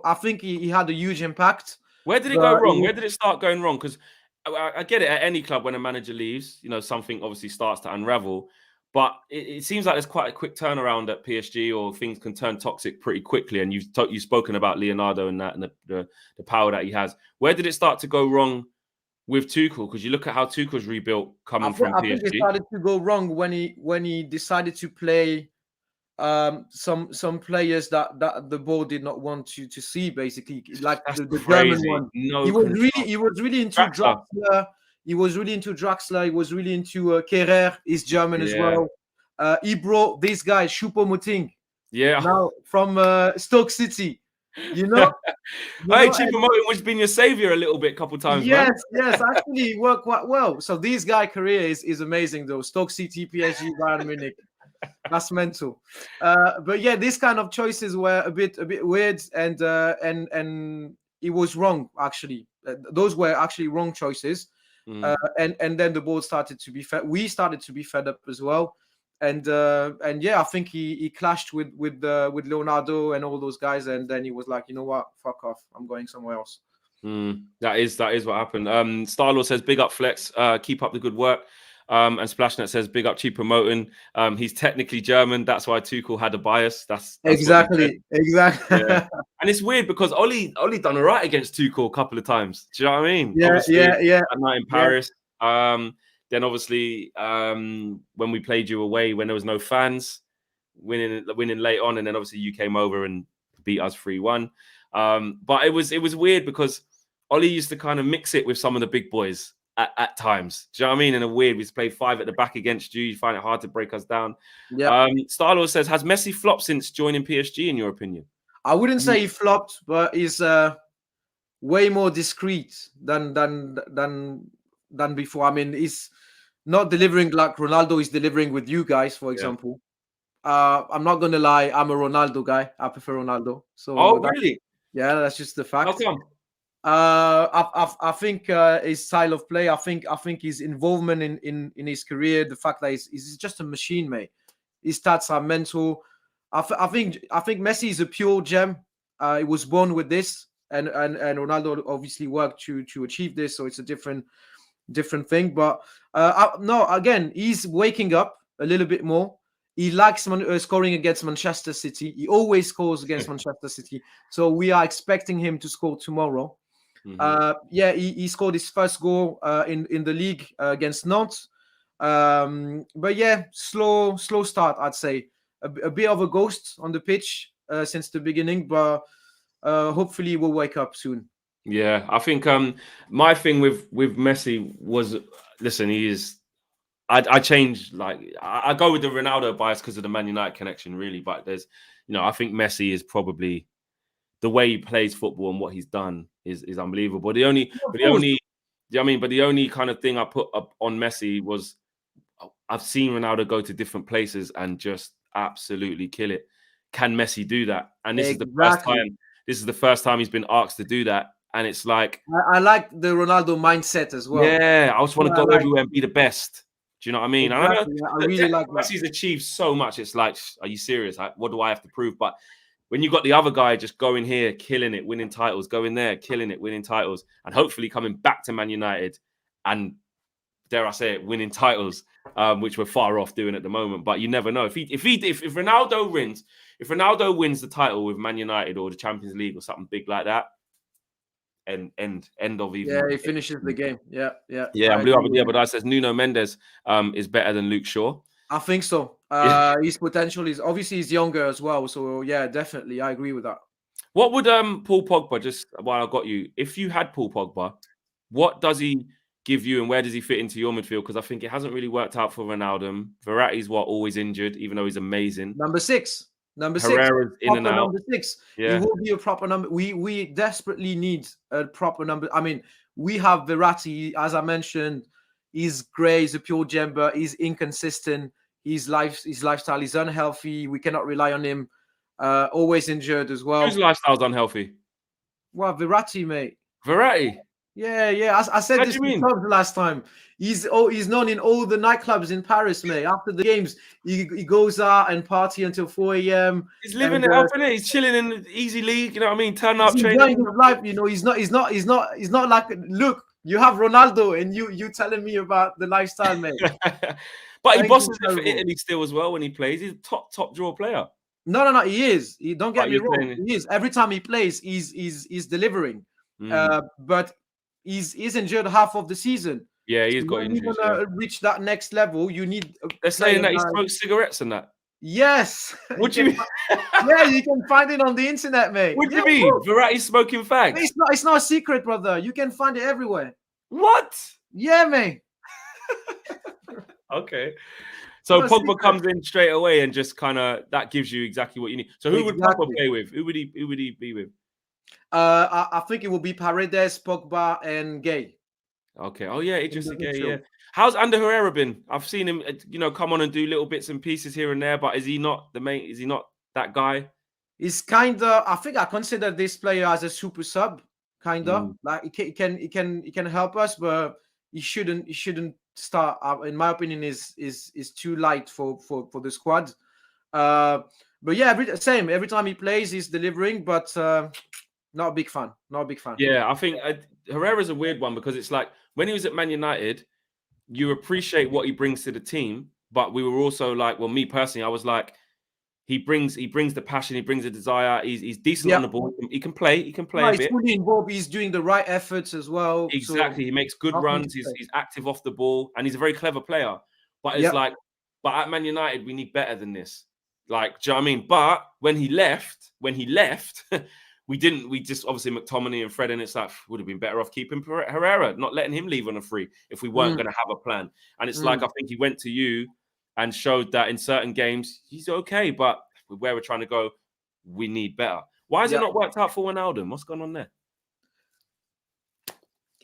I think he had a huge impact. Where did it go wrong? Where did it start going wrong? Because I get it at any club when a manager leaves, something obviously starts to unravel. But it seems like there's quite a quick turnaround at PSG, or things can turn toxic pretty quickly. And you've spoken about Leonardo and that, and the power that he has. Where did it start to go wrong with Tuchel? Because you look at how Tuchel's rebuilt coming from PSG. I think it started to go wrong when he decided to play some players that the board did not want to see, basically, like the German one. He was really into Draxler. He was really into Draxler. He was really into Kerrer. He's German as well. He brought this guy, Choupo-Moting. Yeah. Now from Stoke City. Hey, Choupo-Moting has been your savior a little bit, couple times. Yes. Actually, he worked quite well. So this guy's career is amazing, though. Stoke City, PSG, Bayern Munich. That's mental. But yeah, this kind of choices were a bit weird, and it was wrong, actually. Those were actually wrong choices. And then the board started to be fed. We started to be fed up as well, and yeah, I think he clashed with Leonardo and all those guys, and then he was like, you know what, fuck off, I'm going somewhere else. That is what happened. Starlaw says, "Big up Flex, keep up the good work." And Splashnet says, "Big up Cheap Promoting." He's technically German, that's why Tuchel had a bias. That's what he said. Exactly. Yeah, and it's weird because Oli done all right against Tuchel a couple of times. Do you know what I mean? Yeah, Obviously, yeah. that night in Paris. Then obviously, when we played you away, when there was no fans, winning late on, and then obviously you came over and beat us 3-1. But it was weird because Oli used to kind of mix it with some of the big boys at times. Do you know what I mean? In a weird, we used to play 5 at the back against you. You find it hard to break us down. Yeah. Starlaw says, "Has Messi flopped since joining PSG? In your opinion?" I wouldn't say he flopped, but he's way more discreet than before. I mean, he's not delivering like Ronaldo is delivering with you guys, for example. I'm not gonna lie, I'm a Ronaldo guy. I prefer Ronaldo. So Really? That's just the fact. How come? I think his style of play. I think his involvement in his career. The fact that he's just a machine, mate. His stats are mental. I think Messi is a pure gem. He was born with this, and Ronaldo obviously worked to achieve this. So it's a different thing. But no, again, he's waking up a little bit more. He likes scoring against Manchester City. He always scores against Manchester City. So we are expecting him to score tomorrow. He scored his first goal in the league against Nantes. But yeah, slow start, I'd say. A bit of a ghost on the pitch since the beginning, but hopefully we'll wake up soon. Yeah, I think my thing with Messi was, listen, he is. I change, like I go with the Ronaldo bias because of the Man United connection, really. But there's, I think Messi is probably, the way he plays football and what he's done is unbelievable. The only kind of thing I put up on Messi was, I've seen Ronaldo go to different places and just absolutely kill it. Can Messi do that? And this is the first time. This is the first time he's been asked to do that, and it's like, I like the Ronaldo mindset as well. Yeah, I just want to go everywhere and be the best. Do you know what I mean? Exactly. I really like that. Messi's achieved so much. It's like, are you serious? What do I have to prove? But when you got the other guy just going here, killing it, winning titles, going there, killing it, winning titles, and hopefully coming back to Man United and, dare I say it, winning titles, which we're far off doing at the moment. But you never know. If Ronaldo wins the title with Man United or the Champions League or something big like that, end of even. Yeah, he finishes the game. Yeah. But I says Nuno Mendes is better than Luke Shaw. I think so. His potential is, obviously he's younger as well. So yeah, definitely, I agree with that. What would Paul Pogba, just while I got you, if you had Paul Pogba, what does he give you and where does he fit into your midfield? Because I think it hasn't really worked out for Ronaldo. Verratti's always injured, even though he's amazing. Number six. Herrera's in and out. Number 6. Yeah. He will be a proper number. We desperately need a proper number. I mean, we have Verratti, as I mentioned. He's great. He's a pure gem, but he's inconsistent. His lifestyle is unhealthy. We cannot rely on him. Always injured as well. Whose lifestyle's unhealthy? Well, Verratti, mate. Verratti? Yeah. I said this last time. He's known in all the nightclubs in Paris, mate. After the games, he goes out and party until 4 a.m. He's living it up, innit? He's chilling in the easy league. You know what I mean? Turn up, training. His life, He's not like, look, you have Ronaldo, and you telling me about the lifestyle, mate. But he bosses it for Italy still as well when he plays. He's a top draw player. No. He is. Don't get me wrong. He is. Every time he plays, he's delivering. But he's injured half of the season. Yeah, he's got injuries. If you're gonna reach that next level, you need. They're saying that he smokes cigarettes and that. Yes. What do you mean? Yeah, you can find it on the internet, mate. What do you mean? Verratti smoking fags? It's not a secret, brother. You can find it everywhere. What? Yeah, mate. Okay. So Pogba comes in straight away and just kind of, that gives you exactly what you need. So who would Pogba play with? Who would he be with? I think it will be Paredes, Pogba, and Gay. Okay. Oh yeah, Idrissa Gay. Yeah. How's Ander Herrera been? I've seen him, come on and do little bits and pieces here and there, but is he not the main? Is he not that guy? He's kind of. I think I consider this player as a super sub, kind of. Like he can help us, but he shouldn't start. In my opinion, is too light for the squad. But yeah, every time he plays, he's delivering. But Not a big fan. Not a big fan. Yeah, I think Herrera's a weird one because it's like when he was at Man United, you appreciate what he brings to the team, but we were also like, well, me personally, I was like, he brings the passion, he brings the desire. He's decent on Yeah. the ball. He can play No, a he's bit. fully involved. He's doing the right efforts as well. So Exactly. He makes good nothing to runs. He's say. he's active off the ball, and he's a very clever player. But it's Yep. like, but at Man United, we need better than this. Like, do you know what I mean? But when he left, we didn't. We just obviously McTominay and Fred, and it's like would have been better off keeping Herrera, not letting him leave on a free if we weren't Mm, going to have a plan. And it's like mm. I think he went to you and showed that in certain games he's okay, but where we're trying to go, we need better. Why has it Yeah. not worked out for Wijnaldum? What's going on there?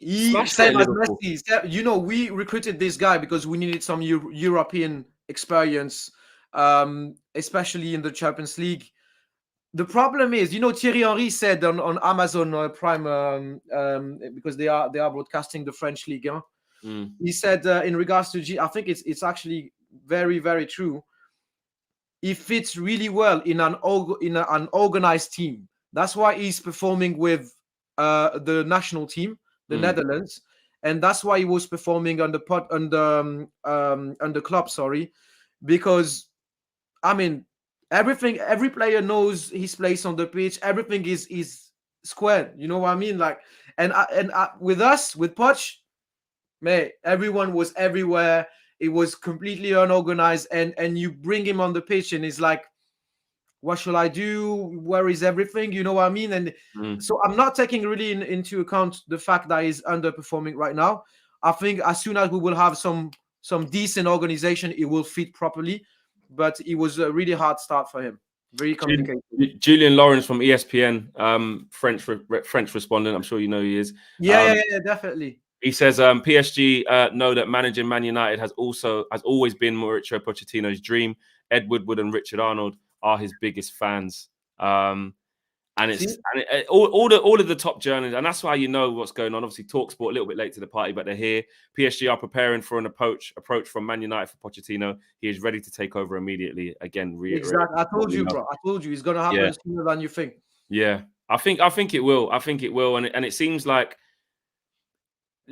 Same as Messi. You know, we recruited this guy because we needed some European experience, especially in the Champions League. The problem is, you know, Thierry Henry said on Amazon Prime, because they are broadcasting the French League. Huh? He said in regards to I think it's actually very, very true. He fits really well in an organized team. That's why he's performing with the national team, the Netherlands, and that's why he was performing on the club. Sorry, because I mean every player knows his place on the pitch. Everything is squared. You know what I mean? Like, and with us, with Poch, man, everyone was everywhere. It was completely unorganized, and you bring him on the pitch, and he's like, what shall I do? Where is everything? You know what I mean? And so I'm not taking really into account the fact that he's underperforming right now. I think as soon as we will have some decent organization, it will fit properly. But it was a really hard start for him. Very complicated. Julian Lawrence from ESPN, French respondent. I'm sure you know who he is. Yeah, definitely. He says PSG know that managing Man United has always been Mauricio Pochettino's dream. Ed Woodward and Richard Arnold are his biggest fans. And it's all of the top journalists, and that's why you know what's going on. Obviously, TalkSport a little bit late to the party, but they're here. PSG are preparing for an approach from Man United for Pochettino. He is ready to take over immediately. Again, exactly. I told you, bro. I told you it's gonna happen sooner than you think. Yeah, I think it will. I think it will, and it seems like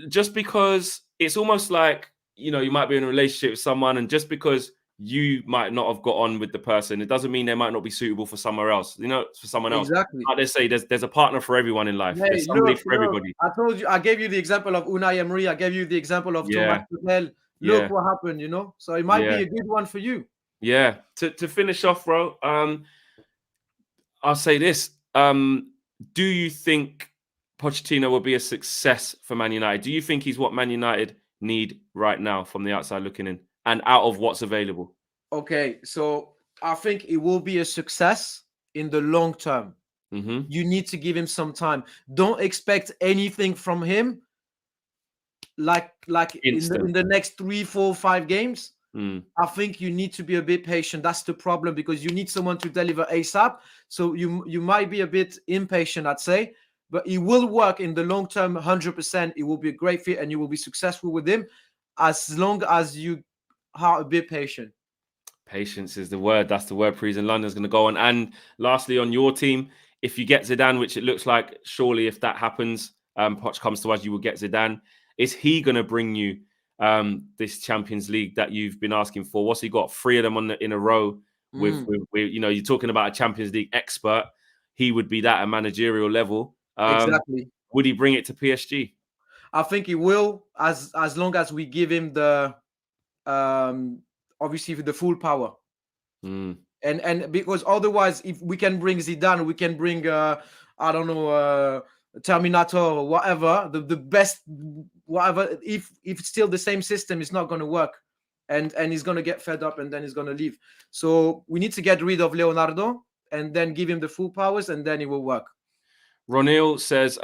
just because it's almost like you might be in a relationship with someone, and just because you might not have got on with the person, it doesn't mean they might not be suitable for somewhere else. For someone else. Exactly. Like they say, there's a partner for everyone in life. Hey, there's somebody for everybody. I told you. I gave you the example of Unai Emery. I gave you the example of Thomas Tuchel. Look what happened. So it might be a good one for you. Yeah. To finish off, bro. I'll say this. Do you think Pochettino will be a success for Man United? Do you think he's what Man United need right now from the outside looking in and out of what's available? Okay, so I think it will be a success in the long term. You need to give him some time. Don't expect anything from him like in the next 3, 4, 5 games. I think you need to be a bit patient. That's the problem, because you need someone to deliver ASAP. So you might be a bit impatient, I'd say, but it will work in the long term, 100%. It will be a great fit, and you will be successful with him as long as you are a bit patient. Patience is the word. That's the word Parisian London's going to go on. And lastly, on your team, if you get Zidane, which it looks like, surely if that happens, Poch comes to us, you will get Zidane. Is he going to bring you this Champions League that you've been asking for? What's he got? 3 of them in a row. With you're talking about a Champions League expert. He would be that at managerial level. Exactly. Would he bring it to PSG? I think he will, as long as we give him the obviously the full power. And because otherwise, if we can bring Zidane, we can bring I don't know, Terminator or whatever, the best whatever. If it's still the same system, it's not going to work, and he's going to get fed up, and then he's going to leave. So we need to get rid of Leonardo and then give him the full powers, and then it will work. Ronil says,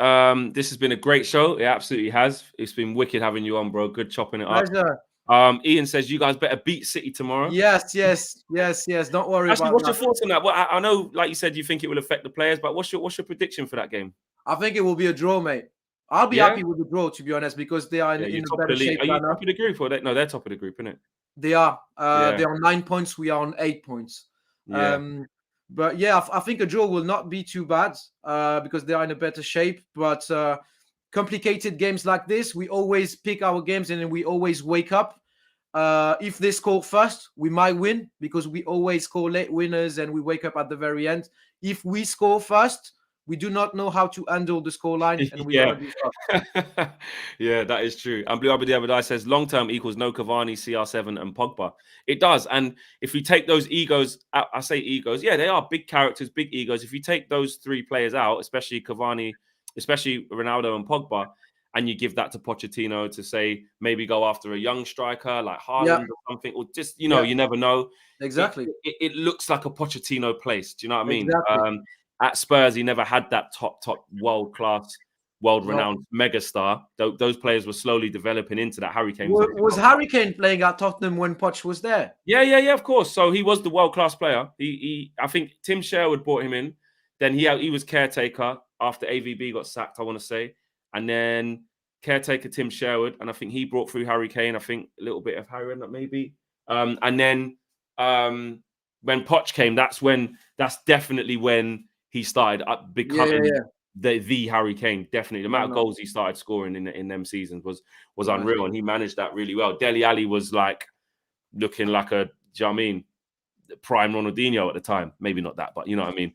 this has been a great show. It absolutely has. It's been wicked having you on, bro. Good chopping it Pleasure. up. Ian says, you guys better beat City tomorrow. Yes. Don't worry Actually, about what's that. your thoughts on that? Well, I know, like you said, you think it will affect the players, but what's your prediction for that game? I think it will be a draw, mate. I'll be happy with the draw, to be honest, because they are in a better shape. Are you top of the group? Or they're top of the group, isn't it? They are. They're on 9 points. We are on 8 points. Yeah. But yeah, I think a draw will not be too bad because they are in a better shape. But complicated games like this, we always pick our games and then we always wake up. If they score first, we might win because we always score late winners and we wake up at the very end. If we score first, we do not know how to handle the scoreline and we're Yeah. going to do stuff. Yeah, that is true. And Blue Abba the other day says long term equals no Cavani, CR7, and Pogba. It does. And if we take those egos, I say egos, yeah, they are big characters, big egos. If you take those three players out, especially Cavani, especially Ronaldo and Pogba, and you give that to Pochettino to say maybe go after a young striker like Haaland or something, or just, you never know. Exactly. It looks like a Pochettino place. Do you know what I mean? Exactly. At Spurs, he never had that top world-class, world-renowned megastar. Those players were slowly developing into that. Harry Kane was Harry Kane playing at Tottenham when Poch was there? Yeah, of course. So he was the world-class player. I think Tim Sherwood brought him in. Then he was caretaker after AVB got sacked, I want to say. And then caretaker Tim Sherwood. And I think he brought through Harry Kane. I think a little bit of Harry Redknapp maybe. And then when Poch came, that's definitely when he started becoming the Harry Kane. Definitely. The amount of goals he started scoring in them seasons was unreal. And he managed that really well. Dele Alli was like looking like do you know what I mean? Prime Ronaldinho at the time. Maybe not that, but you know what I mean?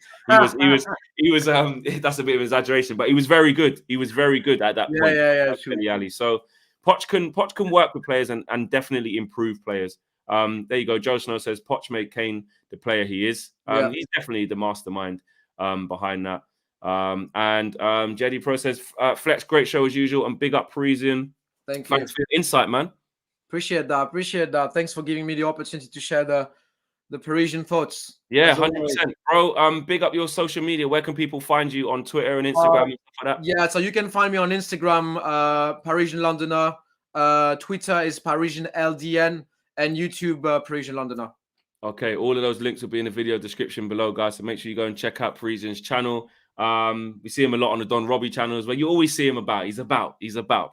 He was that's a bit of an exaggeration, but he was very good. He was very good at that point. Dele Alli. So Poch can work with players and definitely improve players. There you go. Joe Snow says Poch made Kane the player he is. He's definitely the mastermind behind that. And JD Pro says Flex, great show as usual, and big up Parisian. Thanks for your insight, man. Appreciate that. Thanks for giving me the opportunity to share the Parisian thoughts. Yeah, 100%. Bro, big up your social media. Where can people find you on Twitter and Instagram and stuff like that? Yeah, so you can find me on Instagram, Parisian Londoner. Twitter is Parisian LDN, and YouTube, Parisian Londoner. Okay, all of those links will be in the video description below, guys. So make sure you go and check out Parisian's channel. We see him a lot on the Don Robbie channel as well. You always see him about. He's about.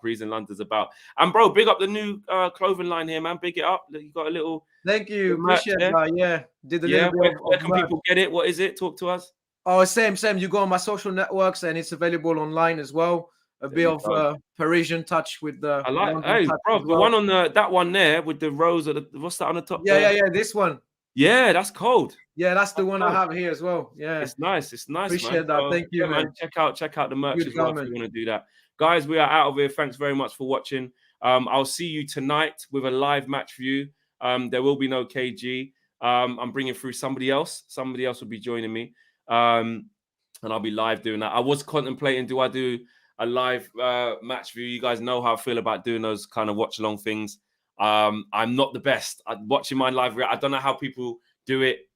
Parisian London's about. And bro, big up the new clothing line here, man. Big it up. You got a little. Thank you. Appreciate that. Yeah. Did a little bit where can people get it? What is it? Talk to us. Oh, same. You go on my social networks and it's available online as well. A bit of Parisian touch with the. I like. Hey, bro, the one on that one there with the rose of the. What's that on the top? Yeah. This one. Yeah, that's cold. Yeah, that's the one I have here as well. Yeah, it's nice. Appreciate that. Thank you, man. Check out the merch as well if you want to do that. Guys, we are out of here. Thanks very much for watching. I'll see you tonight with a live match view. There will be no KG. I'm bringing through somebody else. Somebody else will be joining me, and I'll be live doing that. I was contemplating, do I do a live match view? You guys know how I feel about doing those kind of watch along things. I'm not the best at watching my live. I don't know how people do it.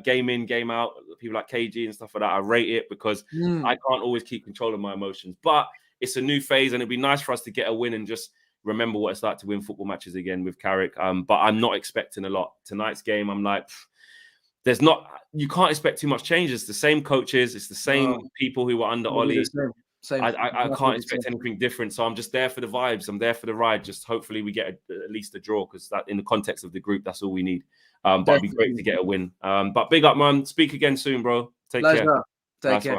Game in, game out. People like KG and stuff like that. I rate it because I can't always keep control of my emotions. But it's a new phase, and it'd be nice for us to get a win and just remember what it's like to win football matches again with Carrick. But I'm not expecting a lot. Tonight's game, I'm like, you can't expect too much change. It's the same coaches. It's the same people who were under Ollie. I can't expect anything different. So I'm just there for the vibes. I'm there for the ride. Just hopefully we get at least a draw, because that in the context of the group, that's all we need. But it'd be great to get a win. But big up, man. Speak again soon, bro. Take care. Take care.